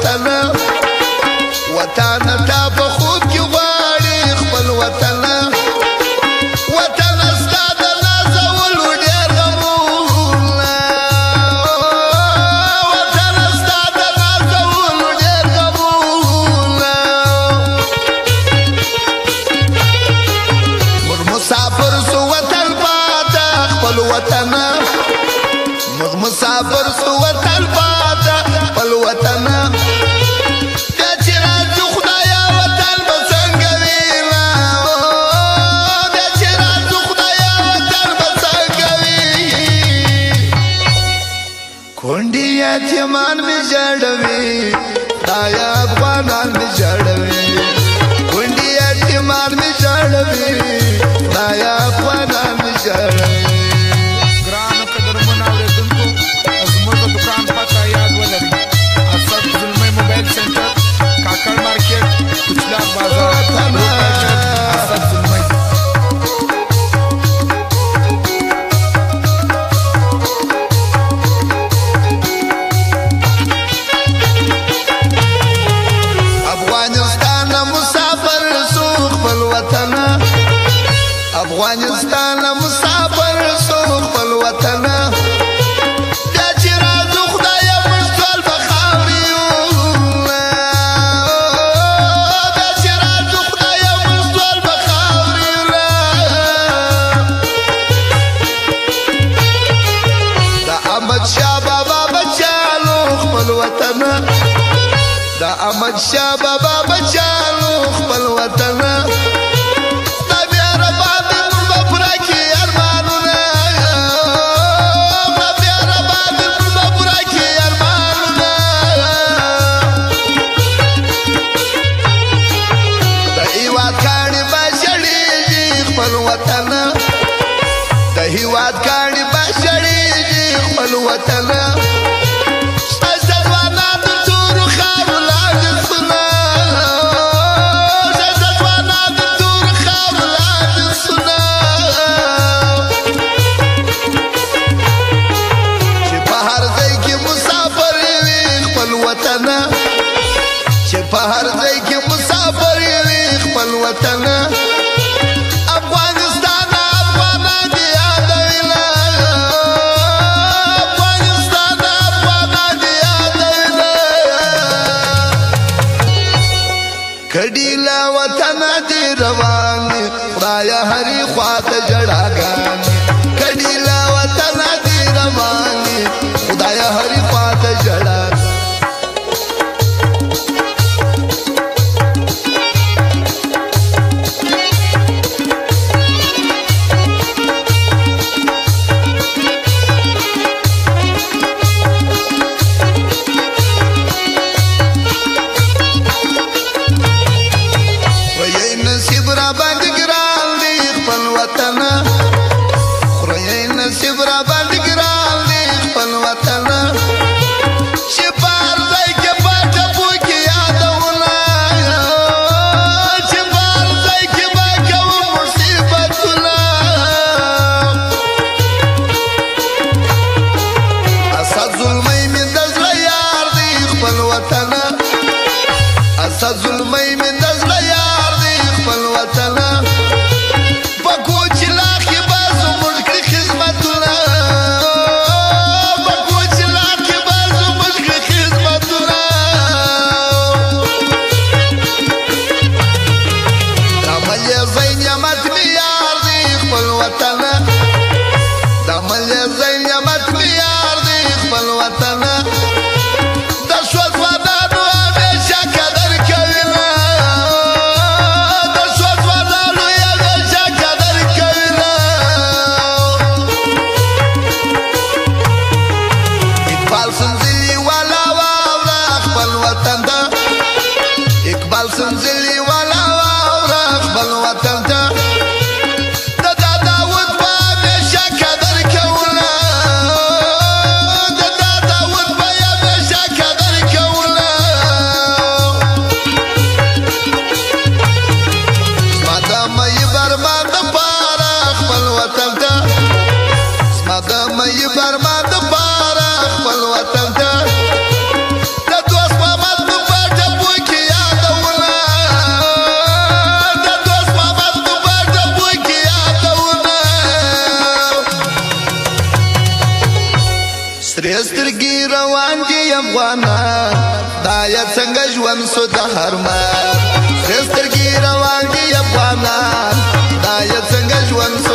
وطن وطن تا په خوب کې غواړي خپل وطن وطن ستا د نازولو ډېر غمونه وطن ستا د نازولو ډېر غمونه موږ مسافر سو وطن پاته خپل وطن موږ مسافر سو وطن پاته خپل وطن یتیمان می جړوي دایا افغانان می جړوي کونډي یتیمان می جړوي دایا افغانان می جړوي ګران قدرمن اوریدونکو زموږ دکان پته یاد ولرئ اسد زلمی موبایل سنټر کاکړ مارکیټ کوچلار بازار اسد زلمی افغانستان مسافر سو خپل وطن بیا چې راځو خدایه موږ ټول به خاورې یو بیا چې راځو خدایه موږ ټول به خاورې یو د احمدشاه بابا بچیانو خپل وطن د احمدشاه بابا بچیانو خپل وطن هیواد کاڼي بشړېږي خپل وطن ستا ځوانان د تورو خاورو لاندې سونه ستا ځوانان د تورو خاورو لاندې سونه چې په هر ځای کې مسافر وي خپل وطن چې په هر ځای کې مسافر وي خپل وطن کډی لا وطن دی روان خدایا هری خواته جړاګان کډی لا وطن دی روان خدایا هری خواته جړاګان دا یا څنګه ژوند سو د هرمان سترګې روان دي افغانان دا یا څنګه ژوند سو